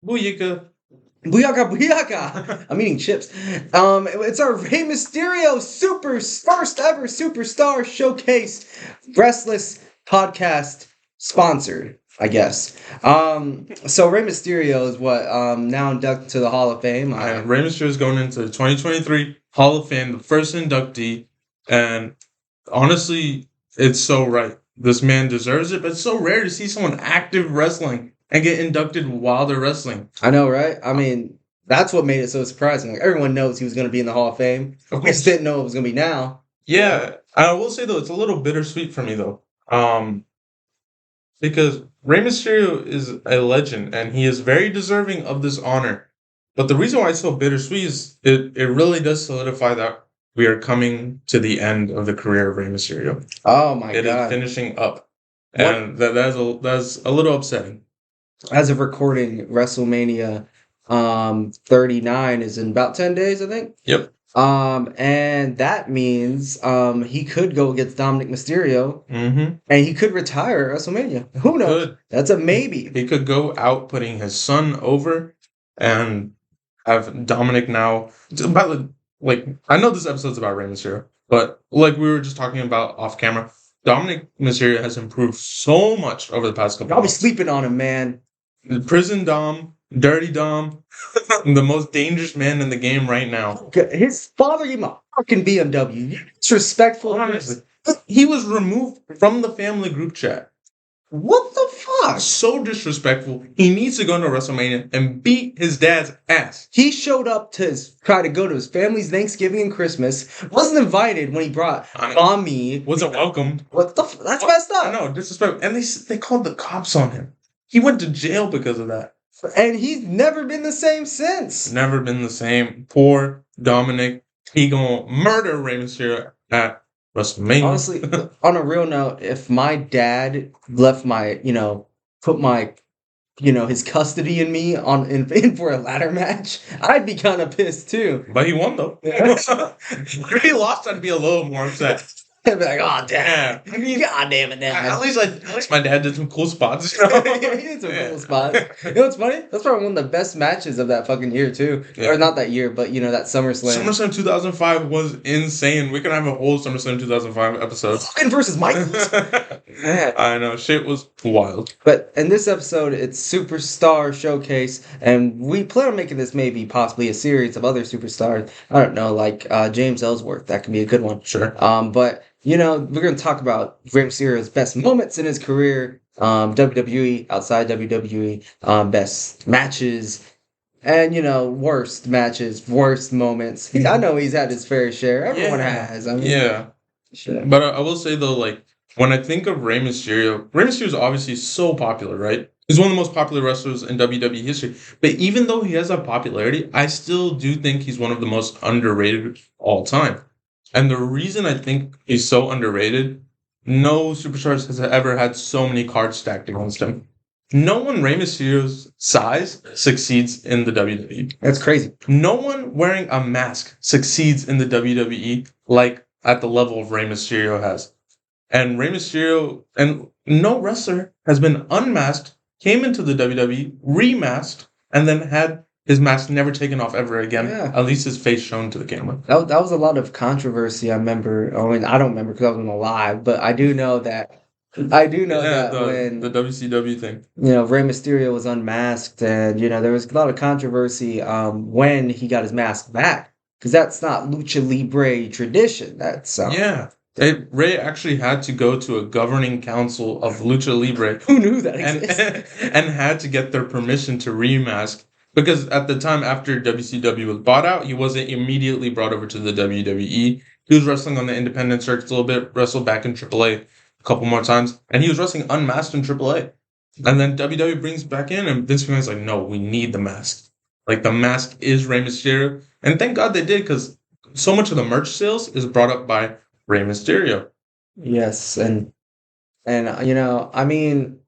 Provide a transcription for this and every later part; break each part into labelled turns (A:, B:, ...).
A: Booyaka.
B: Booyaka, booyaka! I'm eating chips. It's our Rey Mysterio first ever Superstar Showcase Restless podcast sponsored, I guess. So Rey Mysterio is what now inducted to the Hall of Fame.
A: Rey Mysterio is going into the 2023 Hall of Fame, the first inductee, and honestly, it's so right. This man deserves it, but it's so rare to see someone active wrestling and get inducted while they're wrestling.
B: I know, right? I mean, that's what made it so surprising. Like, everyone knows he was going to be in the Hall of Fame. We just didn't know it was going to be now.
A: Yeah, I will say though, it's a little bittersweet for me though, because Rey Mysterio is a legend and he is very deserving of this honor. But the reason why it's so bittersweet is it really does solidify that we are coming to the end of the career of Rey Mysterio.
B: Oh my God!
A: It is finishing up, and that's a little upsetting.
B: As of recording, WrestleMania 39 is in about 10 days, I think.
A: Yep.
B: And that means he could go against Dominic Mysterio,
A: and
B: he could retire at WrestleMania. Who knows? That's a maybe.
A: He could go out putting his son over and have Dominic now. I know this episode's about Rey Mysterio, but like we were just talking about off camera, Dominic Mysterio has improved so much over the past couple.
B: I'll be sleeping on him, man.
A: Prison Dom, Dirty Dom, the most dangerous man in the game right now.
B: His father gave him a fucking BMW. Disrespectful.
A: Honestly, he was removed from the family group chat.
B: What the fuck?
A: So disrespectful. He needs to go into WrestleMania and beat his dad's ass.
B: He showed up to try to go to his family's Thanksgiving and Christmas. Wasn't invited when he brought Mommy.
A: Wasn't welcomed.
B: What the That's messed up.
A: I know, disrespectful. And they called the cops on him. He went to jail because of that.
B: And he's never been the same since.
A: Never been the same. Poor Dominic. He gonna murder Rey Mysterio at WrestleMania.
B: Honestly, on a real note, if my dad left put my, his custody in me in for a ladder match, I'd be kind of pissed too.
A: But he won though. If he lost, I'd be a little more upset.
B: I'd be like, oh damn!
A: I mean,
B: God damn it, Dad.
A: At least my dad did some cool spots.
B: He did some cool spots. You know what's funny? That's probably one of the best matches of that fucking year too. Yeah. Or not that year, but that SummerSlam.
A: SummerSlam 2005 was insane. We can have a whole SummerSlam 2005 episode.
B: Logan versus Michaels.
A: I know, shit was wild.
B: But in this episode, it's Superstar Showcase, and we plan on making this maybe possibly a series of other superstars. I don't know, like James Ellsworth. That could be a good one.
A: Sure.
B: But we're going to talk about Rey Mysterio's best moments in his career, WWE, outside WWE, best matches, and, worst matches, worst moments. I know he's had his fair share. Everyone has. I mean,
A: yeah.
B: Sure.
A: But I will say, though, like, when I think of Rey Mysterio is obviously so popular, right? He's one of the most popular wrestlers in WWE history. But even though he has that popularity, I still do think he's one of the most underrated of all time. And the reason I think he's so underrated, no superstars has ever had so many cards stacked against him. No one Rey Mysterio's size succeeds in the WWE.
B: That's crazy.
A: No one wearing a mask succeeds in the WWE like at the level of Rey Mysterio has. And Rey Mysterio, and no wrestler has been unmasked, came into the WWE, remasked, and then had his mask never taken off ever again. Yeah. At least his face shown to the camera.
B: That was a lot of controversy, I remember. I mean, I don't remember because I wasn't alive, but I do know that. When
A: the WCW thing.
B: Rey Mysterio was unmasked, and there was a lot of controversy when he got his mask back, because that's not Lucha Libre tradition. That's
A: Rey actually had to go to a governing council of Lucha Libre.
B: Who knew that existed?
A: And had to get their permission to remask. Because at the time, after WCW was bought out, he wasn't immediately brought over to the WWE. He was wrestling on the independent circuit a little bit, wrestled back in AAA a couple more times, and he was wrestling unmasked in AAA. And then WWE brings back in, and Vince McMahon's like, no, we need the mask. Like, the mask is Rey Mysterio. And thank God they did, because so much of the merch sales is brought up by Rey Mysterio.
B: Yes, and I mean,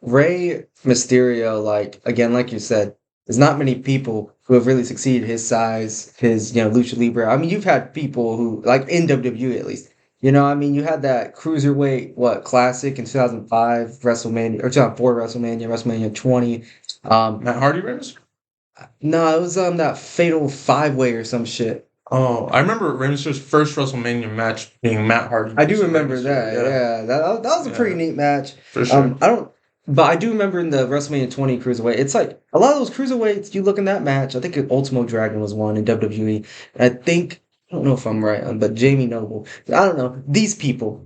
B: Rey Mysterio, like you said, there's not many people who have really succeeded his size, his, Lucha Libre. I mean, you've had people who, like in WWE at least, You know, I mean, you had that cruiserweight classic in 2005 WrestleMania or 2004 WrestleMania 20.
A: Matt Hardy Rams?
B: No, it was that Fatal 5-Way or some shit.
A: Oh, I remember Rey Mysterio's first WrestleMania match being Matt Hardy.
B: I do remember that. Yeah, that was a pretty neat match.
A: For sure.
B: But I do remember in the WrestleMania 20 cruiserweight. It's like a lot of those cruiserweights. You look in that match. I think Ultimo Dragon was one in WWE. And I don't know if I'm right, but Jamie Noble. I don't know. These people.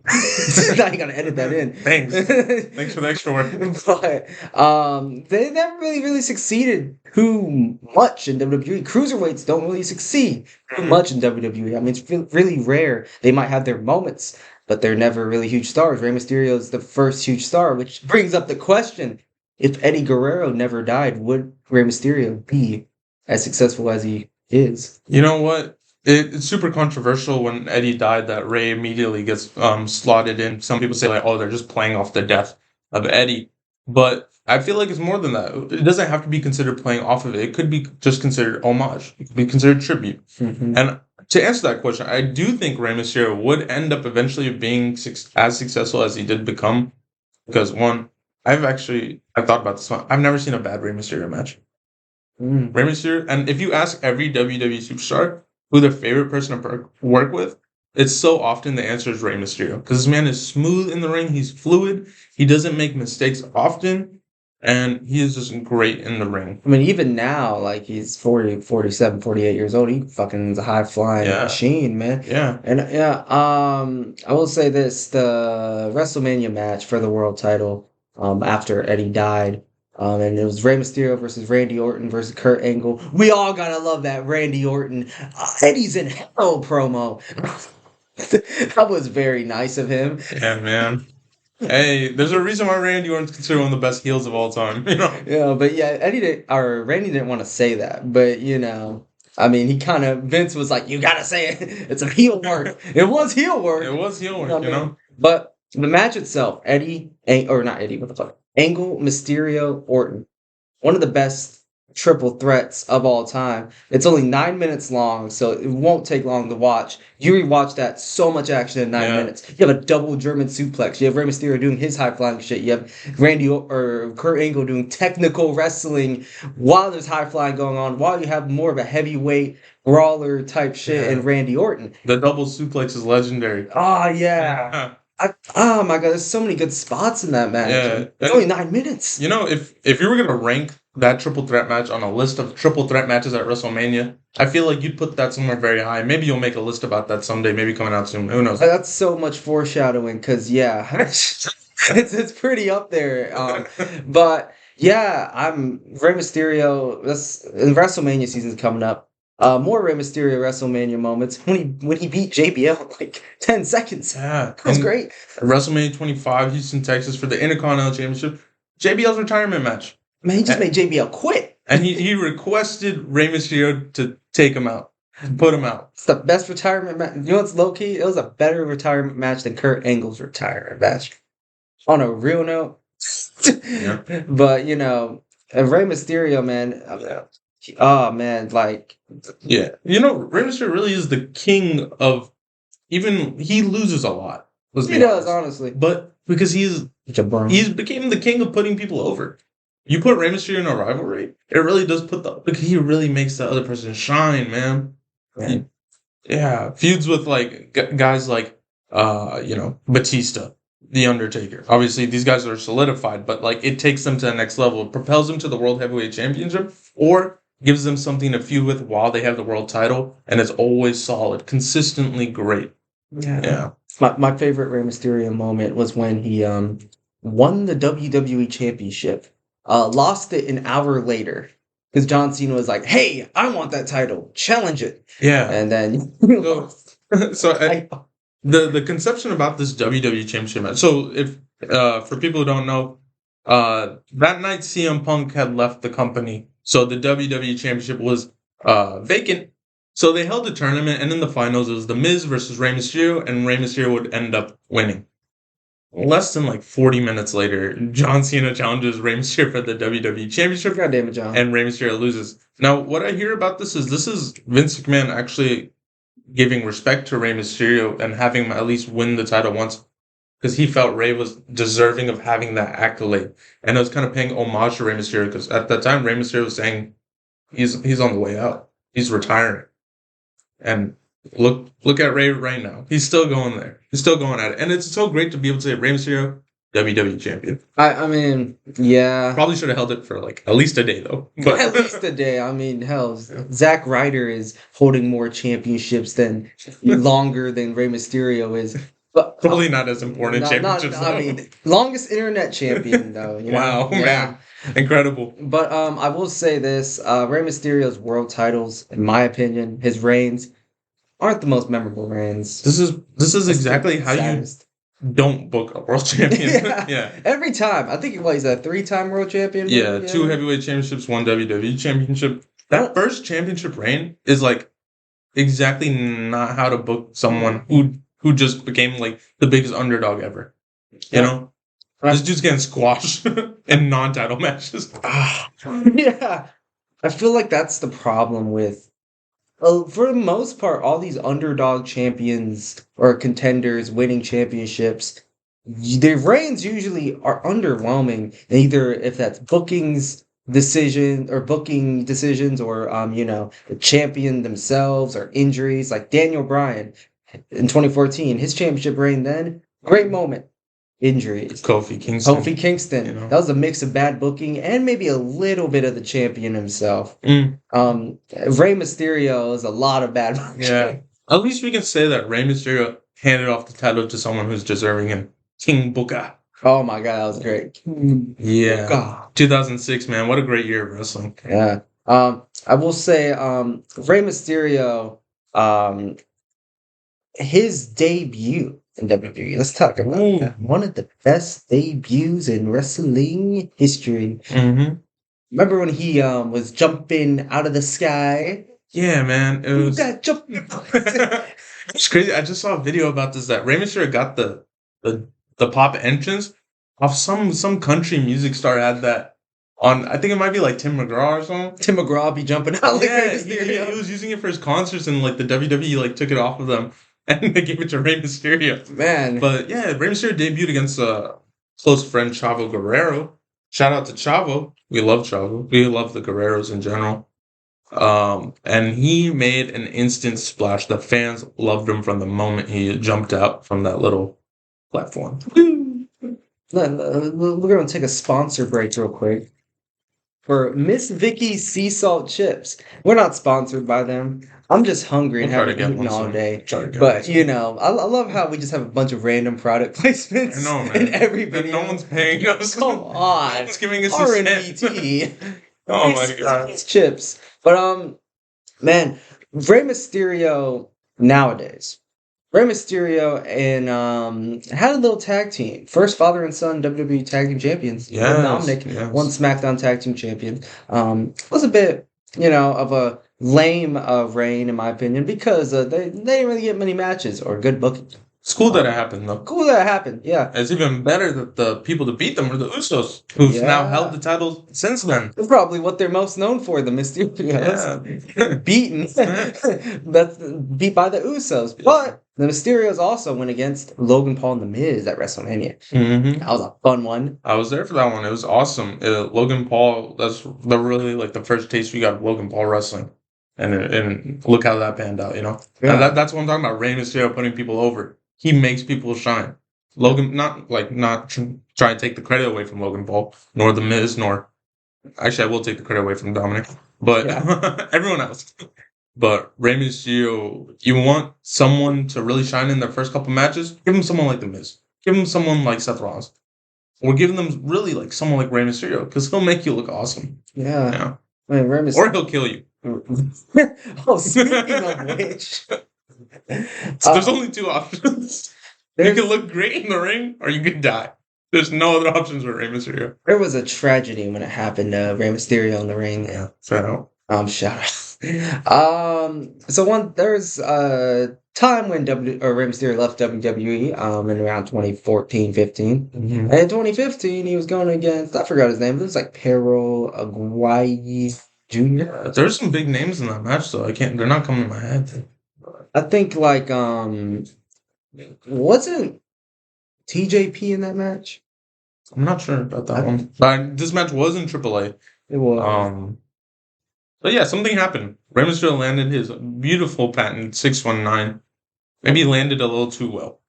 B: Now you gotta edit that in.
A: Thanks. Thanks for the extra work.
B: But they never really succeeded too much in WWE. Cruiserweights don't really succeed too much in WWE. I mean, it's really rare. They might have their moments, but they're never really huge stars. Rey Mysterio is the first huge star, which brings up the question: if Eddie Guerrero never died, would Rey Mysterio be as successful as he is?
A: You know what? It's super controversial when Eddie died that Rey immediately gets slotted in. Some people say like, oh, they're just playing off the death of Eddie. But I feel like it's more than that. It doesn't have to be considered playing off of it. It could be just considered homage. It could be considered tribute.
B: Mm-hmm.
A: And to answer that question, I do think Rey Mysterio would end up eventually being as successful as he did become. Because one, I've thought about this one. I've never seen a bad Rey Mysterio match. Rey Mysterio, and if you ask every WWE superstar who their favorite person to work with, it's so often the answer is Rey Mysterio. Because this man is smooth in the ring. He's fluid. He doesn't make mistakes often. And he is just great in the ring.
B: I mean, even now, like, he's 40, 47, 48 years old. He fucking is a high-flying machine, man.
A: Yeah.
B: And, I will say this. The WrestleMania match for the world title after Eddie died, and it was Rey Mysterio versus Randy Orton versus Kurt Angle. We all gotta love that Randy Orton Eddie's in hell promo. That was very nice of him.
A: Yeah, man. Hey, there's a reason why Randy Orton's considered one of the best heels of all time. You know.
B: Yeah, but yeah, Randy didn't want to say that, but you know, I mean, Vince was like, "You gotta say it. It's a heel work." It was heel work.
A: It was heel work, you know.
B: But the match itself, not Eddie, what the fuck? Angle, Mysterio, Orton. One of the best triple threats of all time. It's only 9 minutes long, so it won't take long to watch. You rewatch that, so much action in 9 minutes. You have a double German suplex. You have Rey Mysterio doing his high-flying shit. You have Kurt Angle doing technical wrestling while there's high-flying going on, while you have more of a heavyweight brawler type shit in Randy Orton.
A: The double suplex is legendary.
B: Oh, yeah. Oh my god, there's so many good spots in that match. Yeah. It's only 9 minutes.
A: You know, if you were gonna rank that triple threat match on a list of triple threat matches at WrestleMania, I feel like you'd put that somewhere very high. Maybe you'll make a list about that someday, maybe coming out soon. Who knows?
B: That's so much foreshadowing, because it's pretty up there. But yeah, I'm Rey Mysterio. And WrestleMania season's coming up. More Rey Mysterio WrestleMania moments when he beat JBL in like 10 seconds.
A: Yeah.
B: That was great.
A: WrestleMania 25, Houston, Texas for the Intercontinental Championship. JBL's retirement match.
B: Man, he just made JBL quit.
A: And he requested Rey Mysterio to take him out. Put him out.
B: It's the best retirement match. You know what's low-key? It was a better retirement match than Kurt Angle's retirement match. On a real note.
A: Yeah.
B: But, you know, and Rey Mysterio, man... Oh man, like
A: yeah, you know, Rey Mysterio really is the king of. Even he loses a lot.
B: He does, honestly,
A: but because he's became the king of putting people over. You put Rey Mysterio in a rivalry, it really does because he really makes the other person shine, man. Feuds with like guys like Batista, The Undertaker. Obviously, these guys are solidified, but like it takes them to the next level. It propels them to the World Heavyweight Championship, or gives them something to feud with while they have the world title, and it's always solid, consistently great. Yeah.
B: My favorite Rey Mysterio moment was when he won the WWE Championship, lost it an hour later, because John Cena was like, "Hey, I want that title, challenge it."
A: Yeah,
B: and then
A: the conception about this WWE Championship match. So if for people who don't know, that night CM Punk had left the company. So the WWE Championship was vacant. So they held a tournament, and in the finals, it was The Miz versus Rey Mysterio, and Rey Mysterio would end up winning. Less than like 40 minutes later, John Cena challenges Rey Mysterio for the WWE Championship.
B: God damn it, John.
A: And Rey Mysterio loses. Now, what I hear about this is Vince McMahon actually giving respect to Rey Mysterio and having him at least win the title once because he felt Rey was deserving of having that accolade. And it was kind of paying homage to Rey Mysterio because at that time, Rey Mysterio was saying he's on the way out. He's retiring. And look at Rey right now. He's still going there. He's still going at it. And it's so great to be able to say Rey Mysterio, WWE Champion.
B: I mean, yeah.
A: Probably should have held it for like at least a day though. But
B: At least a day. I mean, hell, Zack Ryder is holding more championships longer than Rey Mysterio is. But
A: probably not as important championships.
B: I mean, longest internet champion though. You know?
A: Wow, man, incredible.
B: But I will say this: Rey Mysterio's world titles, in my opinion, his reigns aren't the most memorable reigns.
A: This is exactly how you don't book a world champion. Yeah.
B: Every time. I think he's a 3-time world champion.
A: Yeah, 2 heavyweight championships, 1 WWE championship. That first championship reign is like exactly not how to book someone who just became like the biggest underdog ever. You know? This dude's getting squashed in non-title matches.
B: Yeah. I feel like that's the problem with for the most part, all these underdog champions or contenders winning championships, their reigns usually are underwhelming. Either if that's booking decisions or the champion themselves or injuries, like Daniel Bryan in 2014, his championship reign then, great moment. Injuries.
A: Kofi Kingston.
B: You know? That was a mix of bad booking and maybe a little bit of the champion himself. Rey Mysterio is a lot of bad booking.
A: Yeah. At least we can say that Rey Mysterio handed off the title to someone who's deserving him. King Booker.
B: Oh my god, that was great.
A: Yeah. Booker. 2006, man. What a great year of wrestling.
B: Yeah. I will say Rey Mysterio, his debut in WWE. Let's talk about that. One of the best debuts in wrestling history.
A: Mm-hmm.
B: Remember when he was jumping out of the sky?
A: Yeah, man. It was it's crazy. I just saw a video about this that Rey Mysterio got the pop entrance off some country music star had that on. I think it might be like Tim McGraw or something.
B: Tim McGraw be jumping out like Rey Mysterio.
A: He was using it for his concerts and like the WWE like took it off of them. And they gave it to Rey Mysterio.
B: Man.
A: But yeah, Rey Mysterio debuted against a close friend, Chavo Guerrero. Shout out to Chavo. We love Chavo. We love the Guerreros in general. And he made an instant splash. The fans loved him from the moment he jumped out from that little platform.
B: We're going to take a sponsor break real quick. For Miss Vicky's Sea Salt Chips. We're not sponsored by them. I'm just hungry and haven't eaten all day. But, I love how we just have a bunch of random product placements in every video.
A: No one's paying us.
B: Come on.
A: No one's giving us
B: RNBT.
A: Oh, my God.
B: It's chips. But, man, Rey Mysterio nowadays. Rey Mysterio and had a little tag team. First father and son WWE Tag Team Champions.
A: Yes,
B: Dominic, one SmackDown Tag Team Champion. Was a bit, of a lame reign, in my opinion, because they didn't really get many matches or good booking.
A: It's cool that it happened, though.
B: Cool that it happened, yeah.
A: It's even better that the people to beat them were the Usos, who've now held the title since then.
B: That's probably what they're most known for, the Mysterios. Yeah. Beaten. That's beat by the Usos. Yeah. But the Mysterios also went against Logan Paul and The Miz at WrestleMania.
A: Mm-hmm.
B: That was a fun one.
A: I was there for that one. It was awesome. Logan Paul, that's really like the first taste we got of Logan Paul wrestling. And look how that panned out, Yeah. And that's what I'm talking about. Rey Mysterio putting people over. He makes people shine. Logan, not try to take the credit away from Logan Paul, nor The Miz, nor... Actually, I will take the credit away from Dominic. But everyone else. But Rey Mysterio, you want someone to really shine in their first couple matches? Give him someone like The Miz. Give him someone like Seth Rollins. Or give them really like someone like Rey Mysterio, because he'll make you look awesome.
B: Yeah. I mean, Rey Mysterio...
A: Or he'll kill you.
B: Speaking of which...
A: So there's only 2 options. You can look great in the ring, or you can die. There's no other options for Rey Mysterio.
B: There was a tragedy when it happened to Rey Mysterio in the ring.
A: Yeah, shout out.
B: Shout out. So there's a time when Rey Mysterio left WWE in around 2014, 15. Mm-hmm. And in 2015, he was going against, I forgot his name, but it was like Payroll Aguayi Jr.
A: There's some big names in that match, though. They're not coming to my head.
B: I think like wasn't TJP in that match?
A: I'm not sure about that one. But this match was in AAA.
B: It was.
A: But yeah, something happened. Rey Mysterio landed his beautiful patent 619. Maybe he landed a little too well.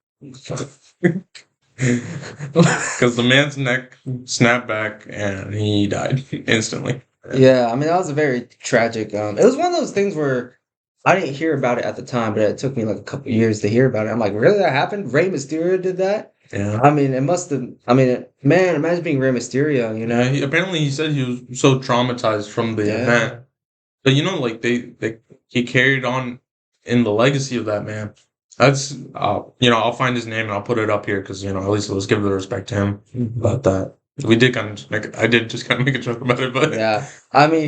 A: Because the man's neck snapped back and he died instantly.
B: Yeah, I mean that was a very tragic. It was one of those things where I didn't hear about it at the time, but it took me like a couple years to hear about it. I'm like, really, that happened? Rey Mysterio did that?
A: Yeah.
B: I mean, it must have. I mean, man, imagine being Rey Mysterio. You know?
A: Yeah. Apparently, he said he was so traumatized from the event, but like he carried on in the legacy of that man. That's I'll find his name and I'll put it up here because at least let's give the respect to him about that. We did kind of I did just kind of make a joke about it, but
B: yeah, I mean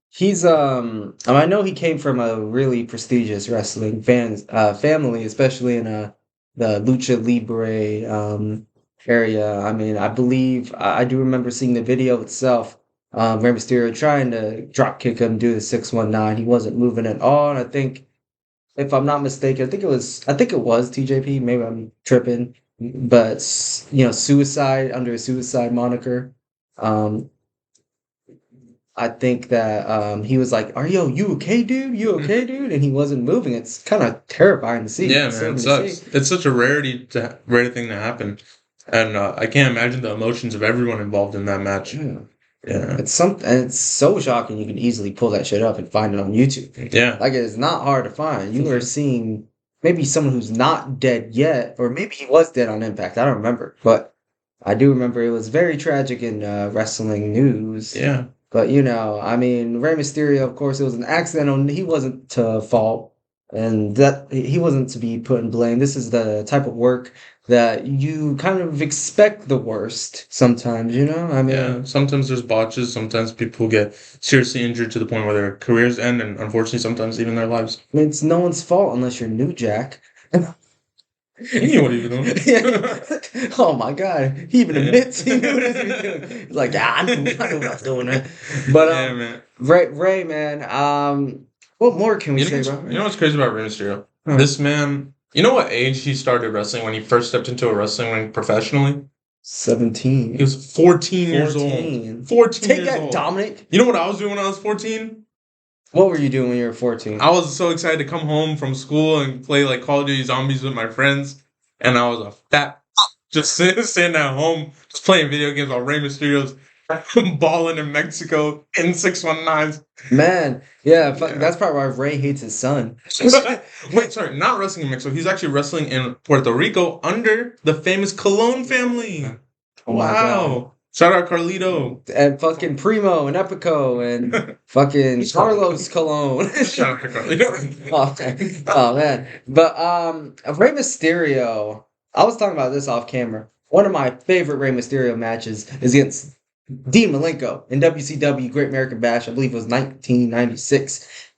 B: he's I know he came from a really prestigious wrestling family, especially in the Lucha Libre area. I mean, I believe I do remember seeing the video itself. Rey Mysterio trying to drop kick him, do the 619. He wasn't moving at all, and I think, if I'm not mistaken, I think it was TJP. Maybe I'm tripping, but Suicide, under a Suicide moniker. Um, I think that he was like, you okay, dude? You okay, dude?" And he wasn't moving. It's kind of terrifying to see.
A: Yeah, man, it sucks. It's such a rare thing to happen, and I can't imagine the emotions of everyone involved in that match. Yeah.
B: It's so shocking. You can easily pull that shit up and find it on YouTube.
A: Yeah.
B: Like, it's not hard to find. You are seeing maybe someone who's not dead yet, or maybe he was dead on Impact. I don't remember, but I do remember it was very tragic in wrestling news.
A: Yeah.
B: But I mean, Rey Mysterio, of course, it was an accident. He wasn't to fault, and that he wasn't to be put in blame. This is the type of work that you kind of expect the worst sometimes, I mean,
A: yeah, sometimes there's botches, sometimes people get seriously injured to the point where their careers end, and unfortunately sometimes even their lives.
B: I mean, it's no one's fault unless you're New Jack.
A: He knew what he was doing.
B: Oh my god, he even admits he knew what he was doing. He's like, I knew what I was doing. But
A: yeah, man.
B: Ray, man, what more can we say about
A: Rey? You know what's crazy about Rey Mysterio? This man, you know what age he started wrestling when he first stepped into a wrestling ring professionally?
B: 17.
A: He was 14 years old. 14
B: Take
A: years
B: that,
A: old.
B: Dominic.
A: You know what I was doing when I was 14?
B: What were you doing when you were 14?
A: I was so excited to come home from school and play like Call of Duty Zombies with my friends. And I was a fat just sitting at home, just playing video games while Rey Mysterio's balling in Mexico in 619s.
B: Man, yeah, that's probably why Rey hates his son.
A: Wait, sorry, not wrestling in Mexico. He's actually wrestling in Puerto Rico under the famous Colon family.
B: Oh wow.
A: Shout out Carlito.
B: And fucking Primo and Epico and fucking Carlos Colon.
A: Shout out to Carlito.
B: Oh man. But Rey Mysterio, I was talking about this off camera. One of my favorite Rey Mysterio matches is against Dean Malenko in WCW Great American Bash. I believe it was 1996.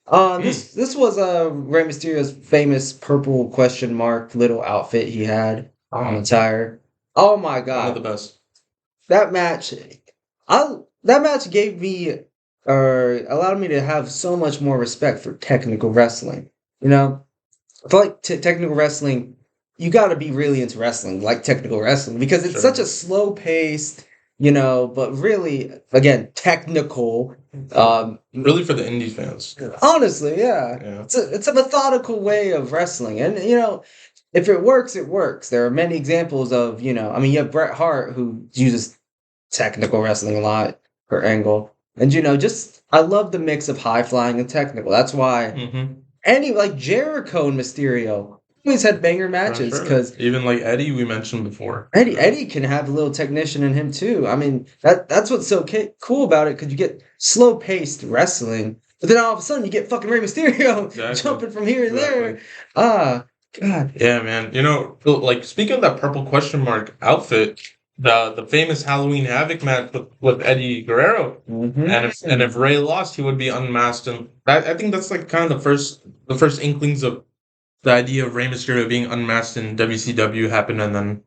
B: This was Rey Mysterio's famous purple question mark little outfit he had on the tire. Oh my god.
A: One of the best.
B: That match gave me, allowed me to have so much more respect for technical wrestling. I feel like technical wrestling, you got to be really into wrestling, like technical wrestling, because it's such a slow paced, but really, again, technical.
A: Really for the indie fans.
B: Honestly, yeah. It's a methodical way of wrestling, and if it works, it works. There are many examples of, you have Bret Hart, who uses technical wrestling a lot per angle. And, I love the mix of high flying and technical. That's why like Jericho and Mysterio always had banger matches. Because
A: even like Eddie, we mentioned before.
B: Eddie can have a little technician in him too. I mean, that's what's so cool about it, because you get slow paced wrestling. But then all of a sudden you get fucking Rey Mysterio jumping from here and there. God.
A: Yeah, man. Like, speaking of that purple question mark outfit, the famous Halloween Havoc match with Eddie Guerrero, and if Rey lost, he would be unmasked, and I think that's like kind of the first inklings of the idea of Rey Mysterio being unmasked in WCW happened, and then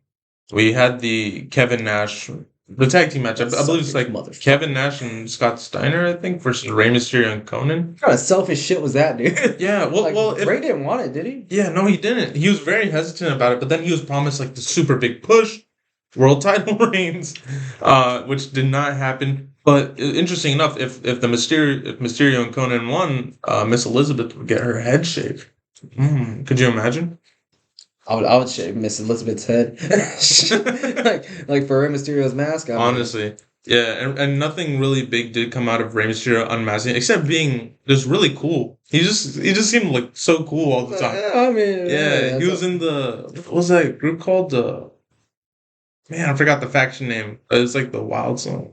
A: we had the Kevin Nash The tag team match. I believe it's like
B: motherfucker.
A: Kevin Nash and Scott Steiner, I think, versus Rey Mysterio and Conan.
B: What kind of selfish shit was that, dude?
A: Yeah, well,
B: Ray didn't want it, did he?
A: Yeah, no, he didn't. He was very hesitant about it, but then he was promised like the super big push, world title reigns, which did not happen. But interesting enough, if Mysterio and Conan won, Miss Elizabeth would get her head shaved. Could you imagine?
B: I would shave Miss Elizabeth's head, like for Rey Mysterio's mask.
A: Honestly, yeah, and nothing really big did come out of Rey Mysterio unmasking, except being just really cool. He just seemed like so cool all the time.
B: I mean,
A: Yeah, he was in what was that group called? Man, I forgot the faction name. It's like the Wild Song.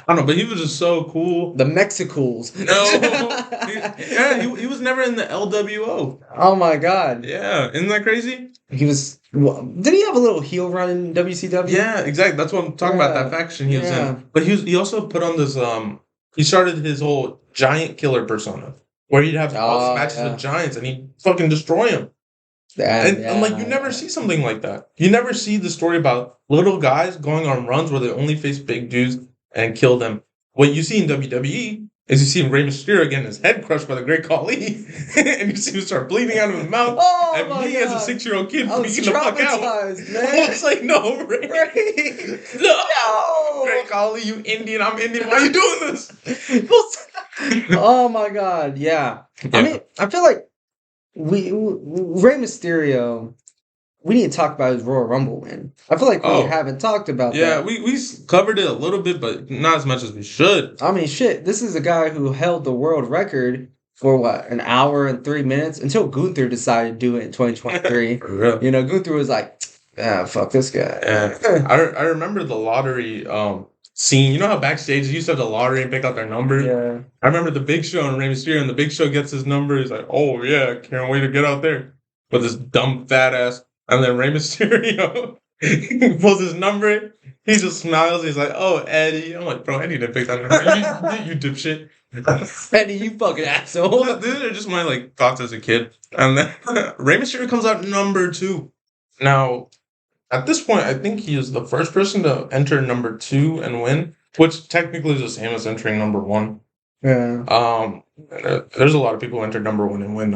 A: I don't know, but he was just so cool.
B: The Mexicools.
A: No, he was never in the LWO.
B: Oh my god.
A: Yeah, isn't that crazy?
B: He was. Did he have a little heel run in WCW?
A: Yeah, exactly. That's what I'm talking about. That faction he was in. But he also put on this. He started his whole giant killer persona, where he'd have all matches with giants, and he'd fucking destroy them. And like you never see something like that. You never see the story about little guys going on runs where they only face big dudes and kill them. What you see in WWE is you see Rey Mysterio getting his head crushed by the Great Khali, and you see him start bleeding out of his mouth.
B: Oh,
A: and
B: my
A: me
B: God.
A: as a 6-year-old kid
B: I was
A: freaking the fuck out.
B: Man.
A: I was like, no, Rey.
B: No.
A: Great Khali, you Indian, I'm Indian. Why are you doing this?
B: Oh my god, yeah. I mean, I feel like Rey Mysterio, we need to talk about his Royal Rumble win. I feel like we haven't talked about that.
A: Yeah, we covered it a little bit, but not as much as we should.
B: I mean, shit, this is a guy who held the world record for what, an hour and 3 minutes until Gunther decided to do it in 2023.
A: For real.
B: You know, Gunther was like, fuck this guy.
A: Yeah. I remember the lottery scene. You know how backstage you used to have the lottery and pick out their number?
B: Yeah.
A: I remember the Big Show and Rey Mysterio, and the Big Show gets his number. He's like, oh yeah, can't wait to get out there. With this dumb fat ass. And then Rey Mysterio pulls his number. He just smiles. He's like, oh, Eddie. I'm like, bro, Eddie didn't pick that number. You dipshit.
B: Eddie, you fucking asshole.
A: These are just my thoughts as a kid. And then Rey Mysterio comes out number 2. Now, at this point, I think he is the first person to enter number 2 and win, which technically is the same as entering number 1.
B: Yeah.
A: There's a lot of people who entered number 1 and win,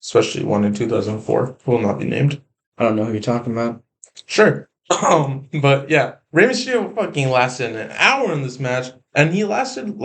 A: especially one in 2004, who will not be named.
B: I don't know who you're talking about.
A: Sure. But yeah, Rey Mysterio fucking lasted an hour in this match, and he lasted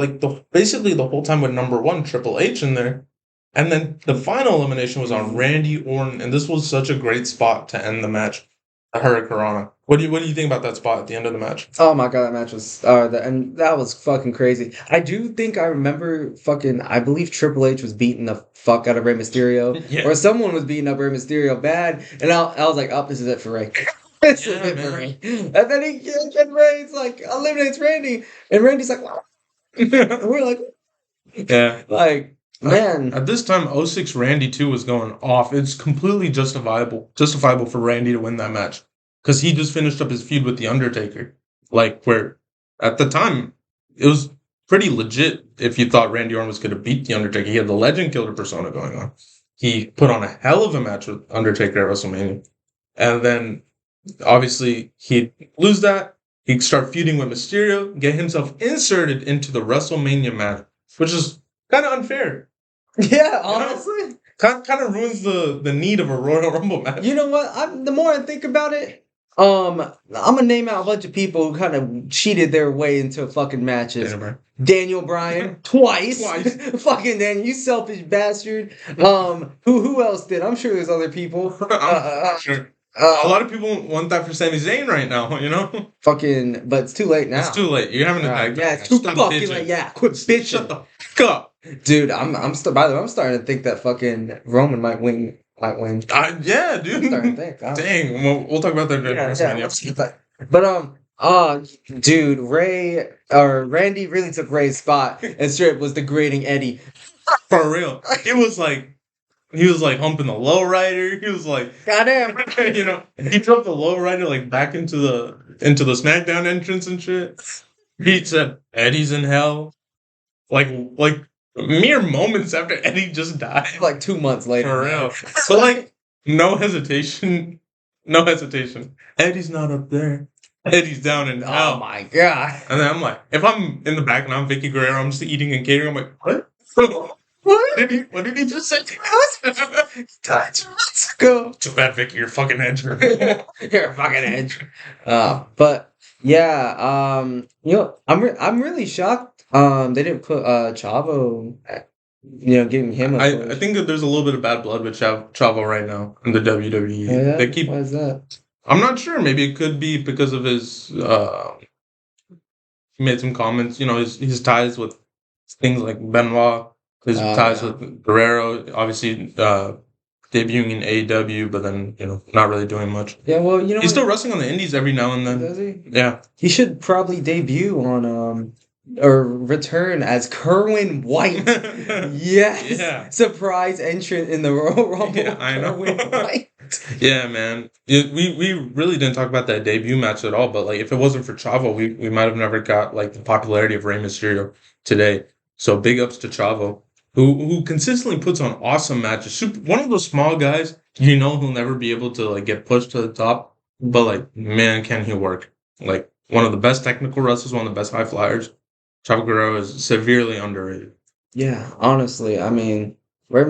A: basically the whole time with number 1 Triple H in there. And then the final elimination was on Randy Orton, and this was such a great spot to end the match. The Hurricanrana. What do you think about that spot at the end of the match?
B: Oh my god, that match was and that was fucking crazy. I do think I remember I believe Triple H was beating the fuck out of Rey Mysterio.
A: Yeah.
B: Or someone was beating up Rey Mysterio bad, and I was like, oh, this is it for Rey. This is it for Rey. And then Rey's like eliminates Randy, and Randy's like, wow. And we're like,
A: yeah.
B: Man.
A: At this time, 06 Randy 2 was going off. It's completely justifiable for Randy to win that match. Because he just finished up his feud with The Undertaker. Where at the time, it was pretty legit if you thought Randy Orton was going to beat The Undertaker. He had the Legend Killer persona going on. He put on a hell of a match with Undertaker at WrestleMania. And then, obviously, he'd lose that. He'd start feuding with Mysterio, get himself inserted into the WrestleMania match, which is kind of unfair.
B: Yeah, honestly.
A: Kind of ruins the need of a Royal Rumble match.
B: You know what? The more I think about it, I'm gonna name out a bunch of people who kind of cheated their way into fucking matches. Daniel Bryan twice. Fucking Daniel, you selfish bastard. Who else did? I'm sure there's other people.
A: Sure. A lot of people want that for Sami Zayn right now, you know?
B: Fucking, but it's too late now.
A: It's too late. You're having a
B: yeah, it's too fucking late. Yeah, quit bitching.
A: Shut the fuck up.
B: Dude, I'm starting to think that fucking Roman might win.
A: Yeah, dude.
B: I'm starting to think.
A: Dang, we'll talk about that during WrestleMania.
B: But dude, Randy really took Ray's spot and straight was degrading Eddie.
A: For real. It was like he was humping the lowrider. He was like,
B: goddamn,
A: you know, he dropped the lowrider back into the SmackDown entrance and shit. He said Eddie's in hell. Like mere moments after Eddie just died.
B: 2 months later.
A: For real. But no hesitation. No hesitation. Eddie's not up there. Eddie's down in hell.
B: Oh my god.
A: And then I'm like, if I'm in the back and I'm Vicky Guerrero, I'm just eating and catering. I'm like, what? What did he just say to me?
B: Let's go.
A: Too bad, Vicky. You're fucking edge.
B: You're a fucking edge. But yeah, I'm really shocked. They didn't put Chavo, giving him a push.
A: I think that there's a little bit of bad blood with Chavo right now in the WWE.
B: Yeah?
A: They keep.
B: Why is that?
A: I'm not sure. Maybe it could be because of his. He made some comments. His ties with things like Benoit. His ties with Guerrero. Obviously, debuting in AEW, but then not really doing much.
B: Yeah, well,
A: he's still wrestling on the Indies every now and then.
B: Does he?
A: Yeah.
B: He should probably debut on or return as Kerwin White. Yes. Yeah. Surprise entrant in the Royal Rumble.
A: Yeah, I know.
B: Kerwin White.
A: Yeah, man. We really didn't talk about that debut match at all, but if it wasn't for Chavo, we might have never got the popularity of Rey Mysterio today. So big ups to Chavo, who consistently puts on awesome matches. One of those small guys, he'll never be able to get pushed to the top, but man, can he work? One of the best technical wrestlers, one of the best high flyers. Chavo Guerrero is severely underrated.
B: Yeah, honestly, I mean, Rey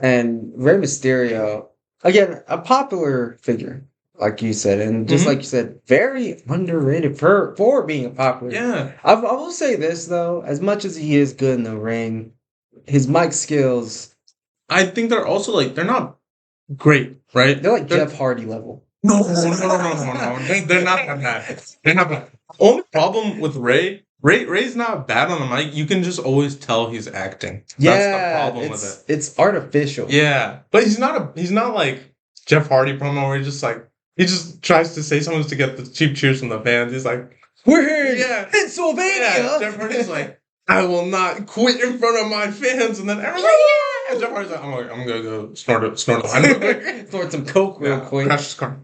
B: Mysterio, again, a popular figure, like you said, and just like you said, very underrated for being a popular.
A: Yeah.
B: I will say this though, as much as he is good in the ring, his mic skills,
A: I think they're also they're not great, right?
B: They're Jeff Hardy level.
A: No. They're not that bad. They're not bad. Only problem with Ray's not bad on the mic. You can just always tell he's acting. That's the problem with it.
B: It's artificial.
A: Yeah, but he's not like Jeff Hardy promo where he just tries to say something to get the cheap cheers from the fans. He's like,
B: "We're here in Pennsylvania."
A: Yeah, Jeff Hardy's like, "I will not quit in front of my fans," and then everyone's like, "Yeah!" And Jeff Hardy's like, I'm gonna go snort a line real quick.
B: Snort some coke real quick.
A: Crash his car.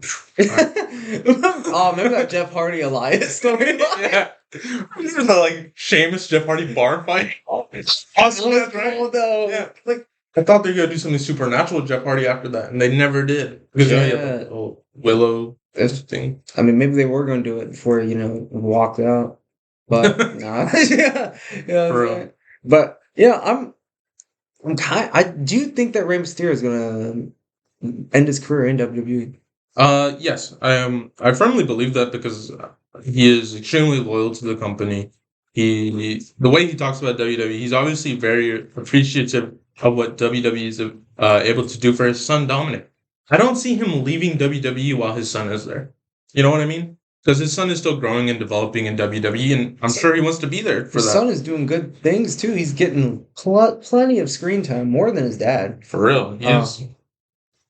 B: Oh, remember that Jeff Hardy Elias story?
A: Yeah. Remember the Sheamus Jeff Hardy bar fight? Oh, it's awesome. That's right.
B: Cool, though.
A: Yeah. I thought they were gonna do something supernatural with Jeff Hardy after that, and they never did. Because you had the whole Willow thing.
B: I mean, maybe they were gonna do it before walked out. But nah. Yeah. But yeah, I do think that Rey Mysterio is gonna end his career in WWE.
A: Yes, I firmly believe that because he is extremely loyal to the company. The way he talks about WWE, he's obviously very appreciative of what WWE is able to do for his son Dominic. I don't see him leaving WWE while his son is there. You know what I mean? Because his son is still growing and developing in WWE, and I'm sure he wants to be there for that.
B: His son is doing good things too. He's getting plenty of screen time, more than his dad.
A: For real,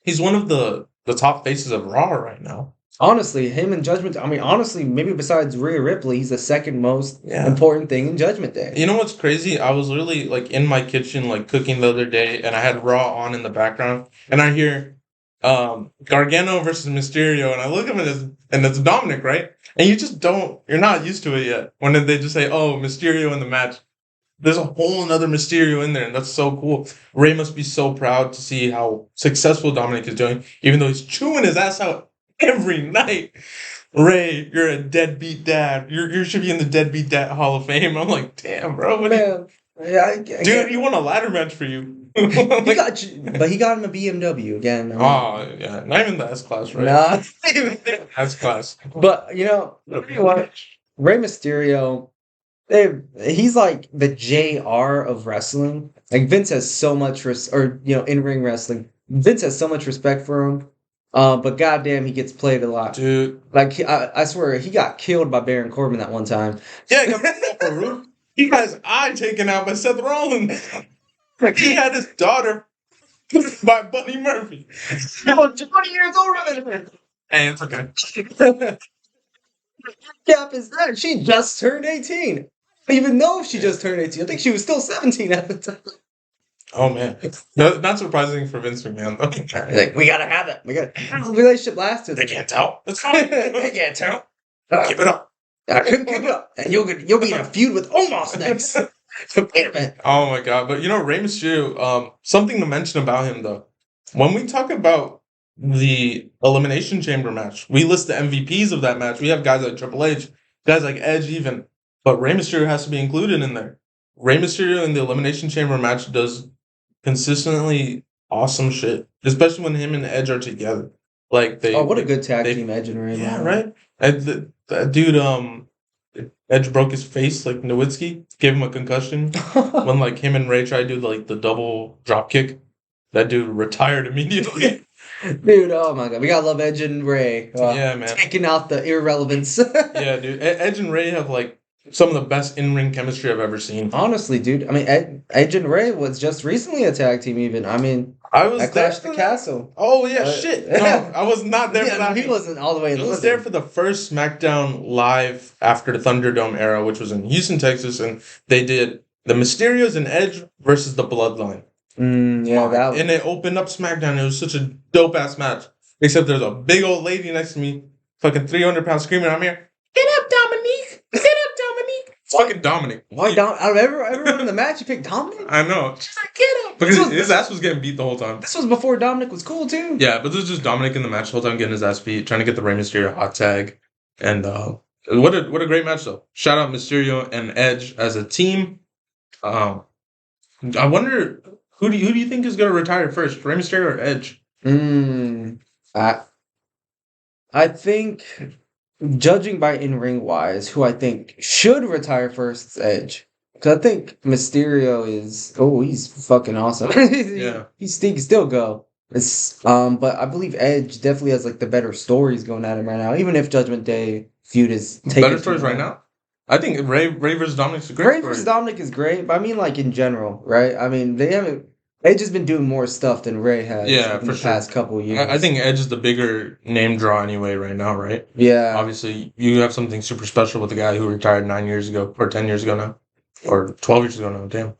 A: he's one of the top faces of Raw right now.
B: Honestly, him and Judgment. I mean, honestly, maybe besides Rhea Ripley, he's the second most important thing in Judgment Day.
A: You know what's crazy? I was literally in my kitchen cooking the other day, and I had Raw on in the background, and I hear Gargano versus Mysterio, and I look at him and it's Dominic, right? And you're not used to it yet. When they just say, "Oh, Mysterio in the match," there's a whole another Mysterio in there, and that's so cool. Rey must be so proud to see how successful Dominic is doing, even though he's chewing his ass out every night. Rey, you're a deadbeat dad. You should be in the Deadbeat Dad Hall of Fame. I'm like, damn, bro. Dude, he won a ladder match for you.
B: But he got him a BMW again.
A: Oh, yeah. Not even the S-Class, right?
B: Nah, not even
A: S-Class.
B: But, what? Rey Mysterio, he's like the JR of wrestling. Vince has so much, in-ring wrestling. Vince has so much respect for him. But goddamn, he gets played a lot.
A: Dude.
B: I swear, he got killed by Baron Corbin that one time.
A: Yeah, he got his eye taken out by Seth Rollins. He had his daughter by Buddy Murphy.
B: 20 years older than him.
A: Hey, it's okay.
B: Gap is that she just turned 18. I don't even know if she just turned 18. I think she was still 17 at the time.
A: Oh man, not surprising for Vince McMahon though.
B: We gotta have it. The relationship lasted.
A: They can't tell. It's fine.
B: They can't tell.
A: Keep it up.
B: I couldn't keep it up. And you'll be in a feud with Omos next. Wait a minute.
A: Oh my god! But Rey Mysterio. Something to mention about him though. When we talk about the Elimination Chamber match. We list the MVPs of that match. We have guys like Triple H, guys like Edge even, but Rey Mysterio has to be included in there. Rey Mysterio in the Elimination Chamber match does consistently awesome shit, especially when him and Edge are together. Like
B: what a good tag team, Edge and Rey.
A: Yeah, right. And that dude, Edge broke his face like Nowitzki, gave him a concussion when like him and Ray tried to do like the double drop kick. That dude retired immediately.
B: Dude, oh my god, we gotta love Edge and Ray.
A: Yeah, man,
B: taking out the irrelevance.
A: Yeah, dude, Edge and Ray have like some of the best in-ring chemistry I've ever seen.
B: Honestly, dude, I mean, Edge and Ray was just recently a tag team. Even I mean,
A: I was
B: at Clash the Castle.
A: Oh yeah, shit. No, I was not there for that.
B: He wasn't all the way.
A: I was there for the first SmackDown Live after the Thunderdome era, which was in Houston, Texas, and they did the Mysterios and Edge versus the Bloodline. And it opened up SmackDown. It was such a dope ass match. Except there's a big old lady next to me, fucking 300 pounds, screaming. I'm here. Get up, Dominic. Get up, Dominic. It's fucking Dominic.
B: Why out of everyone in the match, you picked Dominic?
A: I know. She's like, get up. Because his ass was getting beat the whole time.
B: This was before Dominic was cool too.
A: Yeah, but this was just Dominic in the match the whole time, getting his ass beat, trying to get the Rey Mysterio hot tag, and what a great match though. Shout out Mysterio and Edge as a team. I wonder. Who do you think is going to retire first, Rey Mysterio or Edge?
B: I think, judging by in-ring wise, who I think should retire first is Edge. Because I think Mysterio he's fucking awesome.
A: Yeah.
B: He can still go. But I believe Edge definitely has like the better stories going at him right now, even if Judgment Day feud is taken.
A: Better stories right now? I think Rey versus Dominic's a great story.
B: Rey versus Dominic is great, but I mean like in general, right? I mean, Edge has been doing more stuff than Rey has in the past couple years.
A: I think Edge is the bigger name draw anyway right now, right?
B: Yeah.
A: Obviously, you have something super special with the guy who retired 9 years ago, or 10 years ago now, or 12 years ago now. Damn.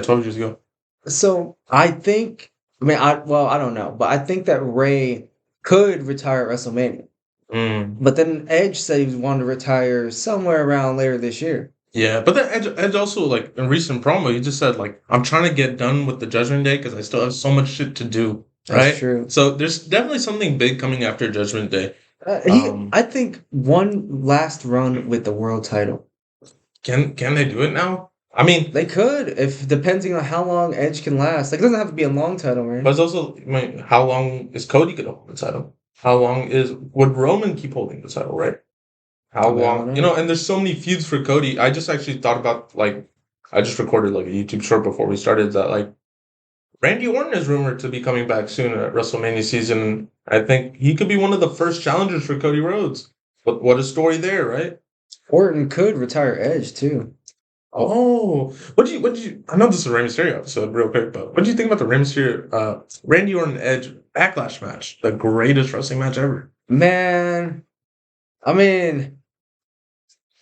A: 12 years ago.
B: So I think, I don't know, but I think that Rey could retire at WrestleMania. But then Edge said he wanted to retire somewhere around later this year.
A: Yeah, but then Edge also, like, in recent promo, he just said, like, I'm trying to get done with the Judgment Day because I still have so much shit to do, right?
B: That's true.
A: So there's definitely something big coming after Judgment Day.
B: I think one last run with the world title.
A: Can they do it now? I mean...
B: They could, if depending on how long Edge can last. Like, it doesn't have to be a long title, right?
A: But it's also, how long is Cody going to hold the title? How long would Roman keep holding the title, right? How long? And there's so many feuds for Cody. I just actually thought about, like, I just recorded, like, a YouTube short before we started that, like, Randy Orton is rumored to be coming back soon at WrestleMania season. I think he could be one of the first challengers for Cody Rhodes. But what a story there, right?
B: Orton could retire Edge, too.
A: Oh, what did you? I know this is a Rey Mysterio episode, real quick, but what do you think about the Rey Mysterio, Randy Orton Edge Backlash match, the greatest wrestling match ever?
B: Man, I mean,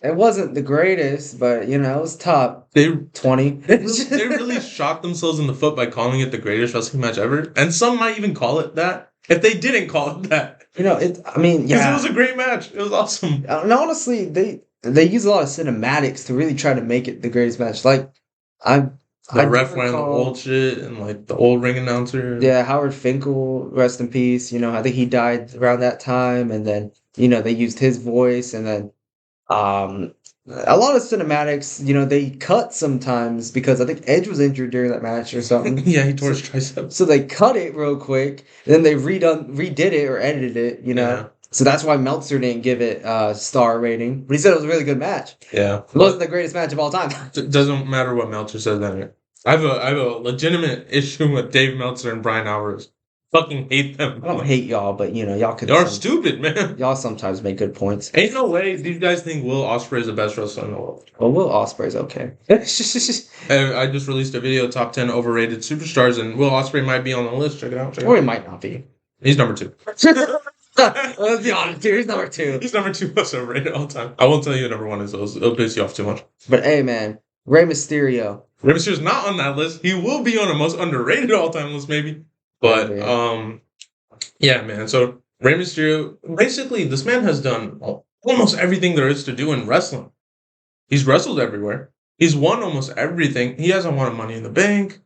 B: it wasn't the greatest, but it was top 20.
A: They really shot themselves in the foot by calling it the greatest wrestling match ever, and some might even call it that. If they didn't call it that,
B: because it
A: was a great match. It was awesome.
B: And honestly, they use a lot of cinematics to really try to make it the greatest match. Like,
A: the ref wearing the old shit and like the old ring announcer.
B: Yeah, Howard Finkel, rest in peace. I think he died around that time, and then they used his voice, and then a lot of cinematics. They cut sometimes because I think Edge was injured during that match or something.
A: Yeah, he tore his tricep.
B: So they cut it real quick, and then they redid it or edited it.
A: Yeah.
B: So that's why Meltzer didn't give it a star rating. But he said it was a really good match.
A: Yeah.
B: It wasn't the greatest match of all time.
A: It doesn't matter what Meltzer says then. I have a legitimate issue with Dave Meltzer and Brian Alvarez. Fucking hate them.
B: I don't hate y'all, but y'all could.
A: Y'all are stupid, man.
B: Y'all sometimes make good points.
A: Ain't no way these guys think Will Ospreay is the best wrestler in the world.
B: Well, Will Ospreay's okay.
A: I just released a video, top 10 overrated superstars, and Will Ospreay might be on the list. Check it out.
B: Or he might not be.
A: He's number 2.
B: Let's be honest, dude. He's number 2.
A: He's number 2 most overrated all time. I won't tell you who number 1 is. It'll piss you off too much.
B: But hey, man, Rey Mysterio.
A: Rey Mysterio's not on that list. He will be on a most underrated all time list, maybe. But yeah, man. So Rey Mysterio, basically, this man has done almost everything there is to do in wrestling. He's wrestled everywhere. He's won almost everything. He hasn't won Money in the Bank.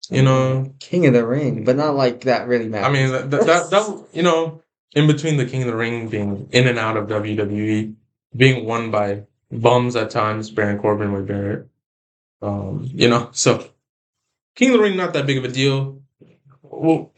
A: You know,
B: King of the Ring, but not like that really matters.
A: I mean, that you know, in between the King of the Ring being in and out of WWE, being won by bums at times, Baron Corbin with Barrett. You know, so King of the Ring not that big of a deal. Well,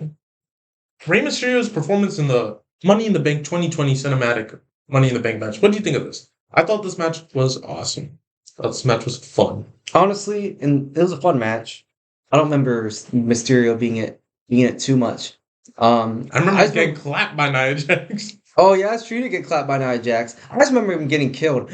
A: Rey Mysterio's performance in the Money in the Bank 2020 cinematic Money in the Bank match. What do you think of this? I thought this match was awesome. I thought this match was fun.
B: Honestly, and it was a fun match. I don't remember Mysterio being it too much.
A: I remember getting clapped by Nia Jax.
B: Oh yeah, it's true to get clapped by Nia Jax. I just remember him getting killed.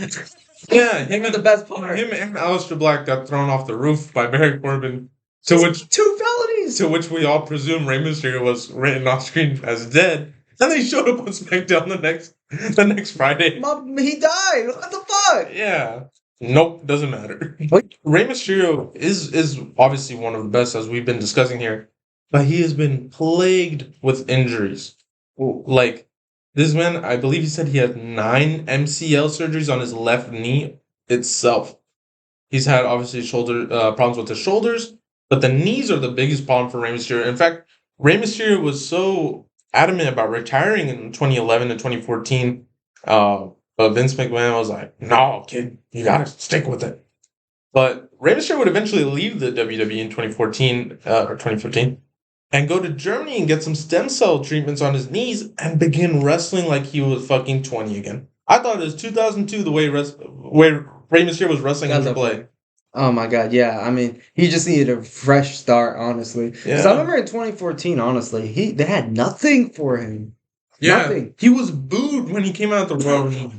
A: Yeah, him and
B: the best part.
A: Him and Aleister Black got thrown off the roof by Baron Corbin. To which
B: 2 felonies.
A: To which we all presume Rey Mysterio was written off screen as dead. And they showed up on SmackDown the next Friday.
B: He died. What the fuck?
A: Yeah. Nope, doesn't matter.
B: What?
A: Rey Mysterio is obviously one of the best, as we've been discussing here, but he has been plagued with injuries. Like, this man, I believe he said he had 9 MCL surgeries on his left knee itself. He's had, obviously, shoulder problems with his shoulders, but the knees are the biggest problem for Rey Mysterio. In fact, Rey Mysterio was so adamant about retiring in 2011 and 2014, but Vince McMahon was like, no, kid, you gotta stick with it. But Rey Mysterio would eventually leave the WWE in 2014 or 2015 and go to Germany and get some stem cell treatments on his knees and begin wrestling like he was fucking 20 again. I thought it was 2002 the way Rey Mysterio was wrestling in AAA.
B: Oh my god, yeah. I mean, he just needed a fresh start, honestly. Because I remember in 2014, honestly, they had nothing for him.
A: Yeah,
B: nothing.
A: He was booed when he came out the Royal Rumble.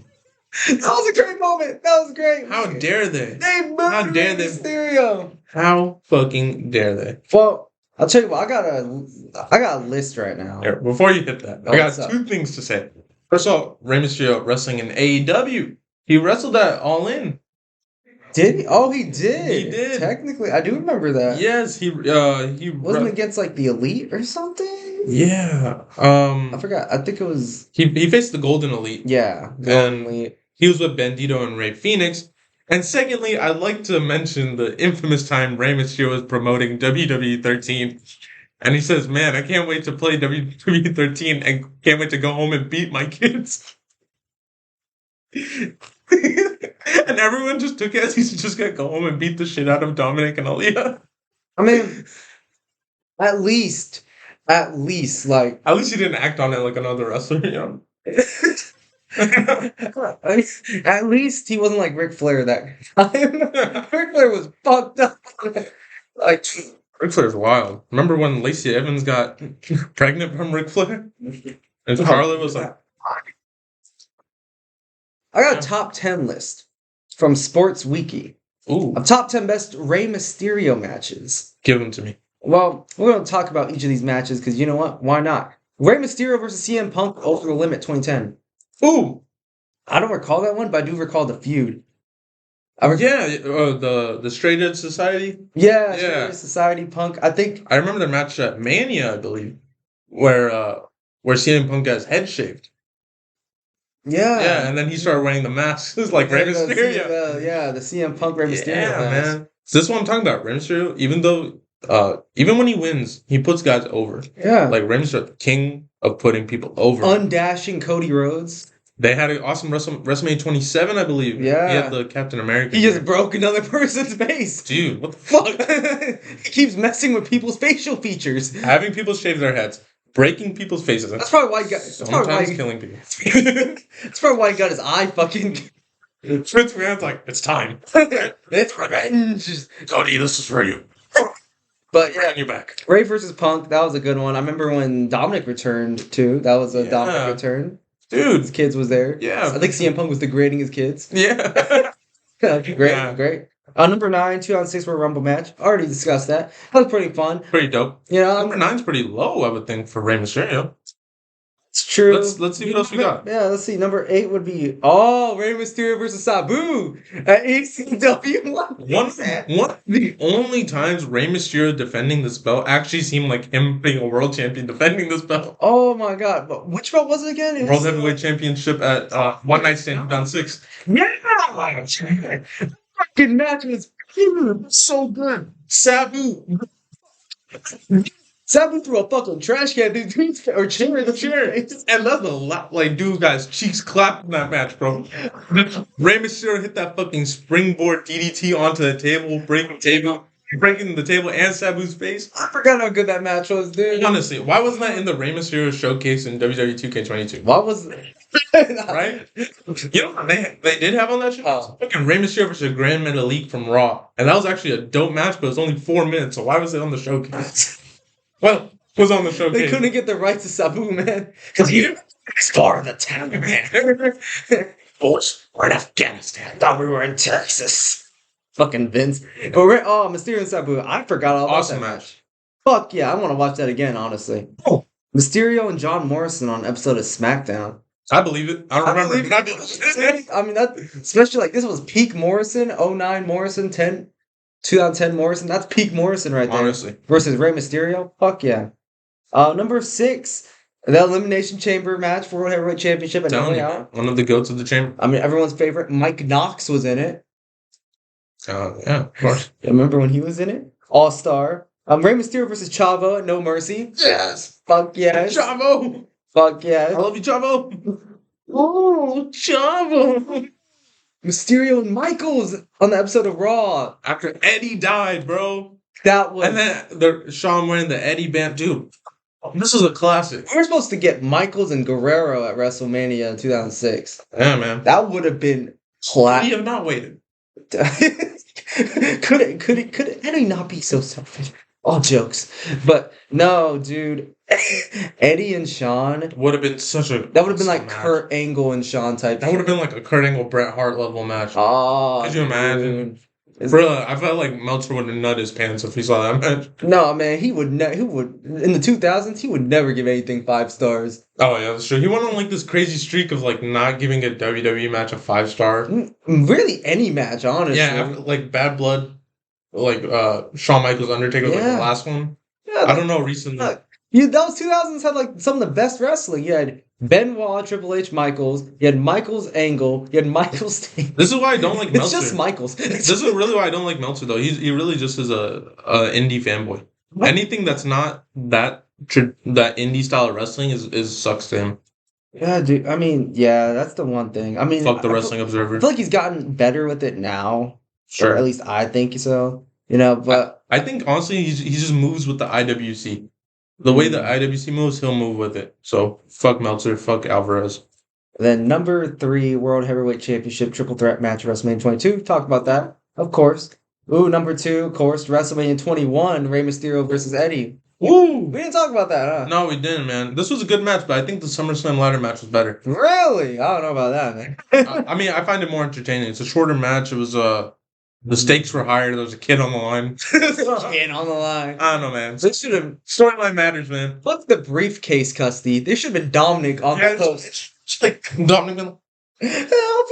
B: That was a great moment. That was great.
A: How dare they?
B: They booed Rey Mysterio.
A: How fucking dare they?
B: Well, I'll tell you what. I got a list right now.
A: Here, before you hit that, I got 2 things to say. First of all, Rey Mysterio wrestling in AEW. He wrestled at All In.
B: Did he? Oh, he did.
A: He did.
B: Technically, I do remember that.
A: Yes, he
B: wasn't against like the Elite or something.
A: Yeah.
B: I forgot. I think it was.
A: He faced the Golden Elite.
B: Yeah,
A: Golden Elite. He was with Bandito and Rey Fenix. And secondly, I'd like to mention the infamous time Rey Mysterio was promoting WWE 13. And he says, man, I can't wait to play WWE 13 and can't wait to go home and beat my kids. And everyone just took it as he's just going to go home and beat the shit out of Dominic and Aaliyah.
B: I mean, at least, like...
A: At least he didn't act on it like another wrestler, you know?
B: At least he wasn't like Ric Flair that time. Ric Flair was fucked up. Like,
A: Ric Flair's wild. Remember when Lacey Evans got pregnant from Ric Flair? And Charlotte was like...
B: I got a top 10 list from Sports Wiki.
A: Ooh.
B: Of top 10 best Rey Mysterio matches.
A: Give them to me.
B: Well, we're going to talk about each of these matches because you know what? Why not? Rey Mysterio versus CM Punk Over the Limit 2010.
A: Ooh.
B: I don't recall that one, but I do recall the feud.
A: The Straight Edge Society?
B: Yeah, Straight Edge Society Punk. I think...
A: I remember the match at Mania, I believe, where CM Punk got his head shaved.
B: Yeah.
A: Yeah, and then he started wearing the masks like Rey Mysterio.
B: The CM Punk Rey Mysterio
A: mask.
B: Man.
A: So this is what I'm talking about. Rey Mysterio, even when he wins, he puts guys over.
B: Yeah.
A: Like Rey Mysterio, king of putting people over.
B: Undashing Cody Rhodes.
A: They had an awesome WrestleMania 27, I believe.
B: Yeah.
A: He had the Captain America.
B: He just broke another person's face.
A: Dude, what the fuck?
B: He keeps messing with people's facial features.
A: Having people shave their heads. Breaking people's faces.
B: That's probably why he got...
A: Sometimes killing people.
B: That's probably why he got his eye fucking...
A: Vince McMahon's like, it's time.
B: It's revenge.
A: Cody, this is for you.
B: But yeah,
A: you're back.
B: Rey versus Punk, that was a good one. I remember when Dominic returned too. That was a Dominic return.
A: Dude.
B: His kids was there.
A: Yeah.
B: I think CM Punk was degrading his kids.
A: Yeah.
B: Great. Number 9, 2-on-6 Royal Rumble match. Already discussed that. That was pretty fun.
A: Pretty dope.
B: Yeah.
A: Number 9's pretty low, I would think, for Rey Mysterio.
B: It's true.
A: Let's see what else we got.
B: Yeah, let's see. Number 8 would be Rey Mysterio versus Sabu at ECW.
A: One of the only times Rey Mysterio defending this belt actually seemed like him being a world champion defending this belt.
B: Oh my god! But which belt was it again?
A: World Heavyweight Championship at One Night Stand down 6.
B: Yeah, fucking match was so good.
A: Sabu
B: Sabu threw a fucking trash can, dude, or chair in the chair.
A: And that's a lot. Like, dude, guys, cheeks clapped in that match, bro. Rey Mysterio hit that fucking springboard DDT onto the table, breaking the table and Sabu's face.
B: I forgot how good that match was, dude.
A: Honestly, why wasn't that in the Rey Mysterio showcase in WWE 2K22?
B: Why was
A: right? You know, they did have on that show? Fucking Rey Mysterio versus Grand Metalik from Raw. And that was actually a dope match, but it was only 4 minutes, so why was it on the showcase? Well, it was on the showcase.
B: They couldn't get the rights to Sabu, man. Because he was part of the town, man. Boys, we're in Afghanistan. I thought we were in Texas. Fucking Vince. Oh, Mysterio and Sabu. I forgot all about that match. Fuck yeah, I want to watch that again, honestly. Oh. Mysterio and John Morrison on an episode of SmackDown.
A: I believe it. I don't remember.
B: I mean, that, especially like this was peak Morrison, 09 Morrison, 2010 Morrison. That's peak Morrison right there.
A: Honestly.
B: Versus Rey Mysterio. Fuck yeah. Number 6, the Elimination Chamber match for World Heavyweight Championship.
A: One of the goats of the chamber.
B: I mean, everyone's favorite. Mike Knox was in it.
A: Yeah, of course.
B: Remember when he was in it? All-Star. Rey Mysterio versus Chavo at No Mercy.
A: Yes.
B: Fuck yes.
A: Chavo.
B: Fuck yes.
A: I love you, Chavo. Oh, Chavo.
B: Mysterio and Michaels on the episode of Raw.
A: After Eddie died, bro.
B: That was...
A: And then Shawn wearing the Eddie band. Dude, this is a classic.
B: We were supposed to get Michaels and Guerrero at WrestleMania in 2006.
A: Yeah, man.
B: That would have been classic.
A: We have not waited.
B: Could Eddie not be so selfish? All jokes. But no, dude. Eddie and Shawn
A: would have been such a...
B: That would have been like match. Kurt Angle and Shawn type.
A: That would have been like a Kurt Angle, Bret Hart level match.
B: Oh,
A: could you imagine? Bro, I felt like Meltzer would have nut his pants if he saw that match.
B: No, man, he would in the 2000s, he would never give anything 5 stars.
A: Oh, yeah, that's true. He went on like this crazy streak of like not giving a WWE match a 5-star.
B: Really, any match, honestly.
A: Yeah, after, like Bad Blood, like Shawn Michaels Undertaker was like the last one. Yeah, I don't know recently.
B: Those 2000s had like some of the best wrestling. You had Benoit, Triple H, Michaels. You had Michaels, Angle. You had Michaels.
A: This is why I don't like Meltzer.
B: It's just Michaels.
A: This is really why I don't like Meltzer though. He really just is a indie fanboy. What? Anything that's not that indie style of wrestling is sucks to him.
B: Yeah, dude. I mean, yeah, that's the one thing. I mean,
A: fuck the Wrestling Observer.
B: I feel like he's gotten better with it now.
A: Sure.
B: Or at least I think so. You know, but
A: I think honestly he just moves with the IWC. The way the IWC moves, he'll move with it. So, fuck Meltzer, fuck Alvarez.
B: Then number 3, World Heavyweight Championship Triple Threat match, WrestleMania 22. Talk about that, of course. Ooh, number 2, of course, WrestleMania 21, Rey Mysterio versus Eddie.
A: Ooh!
B: We didn't talk about that, huh?
A: No, we didn't, man. This was a good match, but I think the SummerSlam ladder match was better.
B: Really? I don't know about that, man.
A: I mean, I find it more entertaining. It's a shorter match. It was, the stakes were higher. There was a kid on the line.
B: Kid on the line.
A: I don't know, man. They should have... Storyline matters, man.
B: Fuck the briefcase custody. There should have been Dominic on the post.
A: It's like Dominic...
B: Help.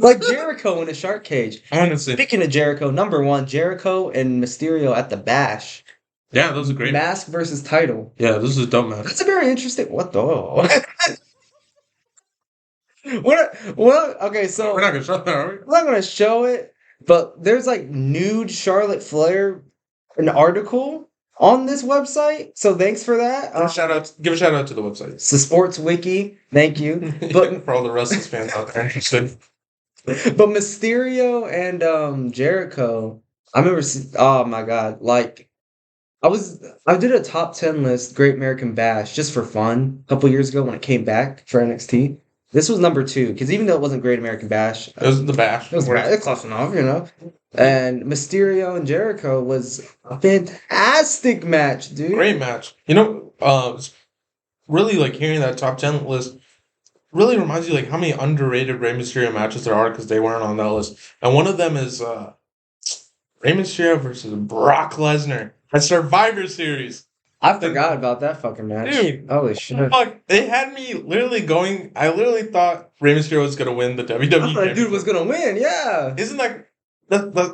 B: Like Jericho in a shark cage.
A: Honestly.
B: Speaking of Jericho, number 1, Jericho and Mysterio at the Bash.
A: Yeah, that was a great
B: mask versus title.
A: Yeah, this is a dope match.
B: That's a very interesting... What the... Well, okay, so...
A: We're not going to show that, are we?
B: We're not going to show it, but there's like nude Charlotte Flair, an article on this website, so thanks for that.
A: Give a shout out to the website.
B: It's the Sports Wiki, thank you. But
A: for all the Wrestlers fans out there interested.
B: But Mysterio and Jericho, I remember, oh my god, like, I did a top 10 list, Great American Bash, just for fun, a couple years ago when it came back for NXT. This was number 2, because even though it wasn't Great American Bash...
A: It was the Bash.
B: It was close enough, you know? And Mysterio and Jericho was a fantastic match, dude.
A: Great match. You know, really, like, hearing that top 10 list really reminds you, like, how many underrated Rey Mysterio matches there are, because they weren't on that list. And one of them is Rey Mysterio versus Brock Lesnar at Survivor Series.
B: I forgot about that fucking match.
A: Dude.
B: Holy shit.
A: Fuck, they had me literally going... I literally thought Rey Mysterio was going to win the WWE.
B: I thought that dude was going to win, yeah.
A: Isn't that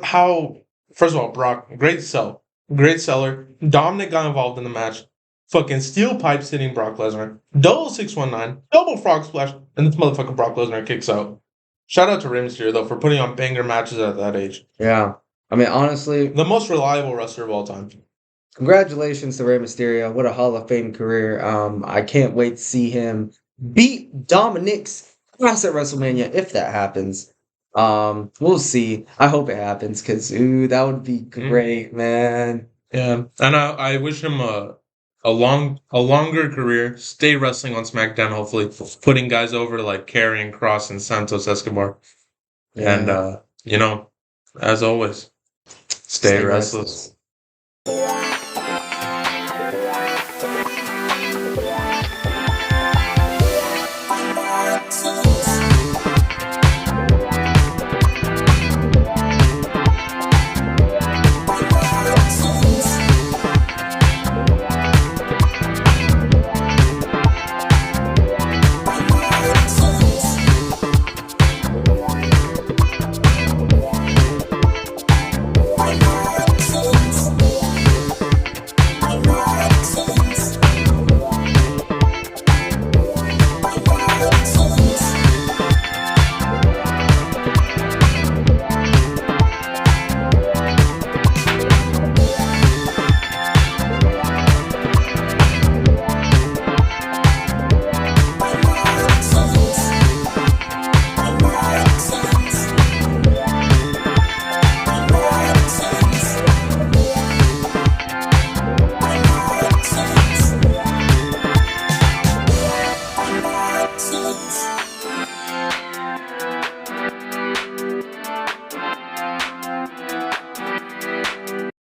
A: how... First of all, Brock, great seller. Dominic got involved in the match. Fucking steel pipes hitting Brock Lesnar. Double 619. Double frog splash. And this motherfucking Brock Lesnar kicks out. Shout out to Rey Mysterio, though, for putting on banger matches at that age.
B: Yeah. I mean, honestly...
A: The most reliable wrestler of all time.
B: congratulations to Rey Mysterio. What a Hall of Fame career. I can't wait to see him beat Dominic's ass at WrestleMania if that happens. We'll see. I hope it happens because that would be great, man.
A: Yeah, and I wish him a longer career. Stay wrestling on SmackDown, hopefully putting guys over like Karrion Kross and Santos Escobar.
B: Yeah.
A: And as always, stay restless.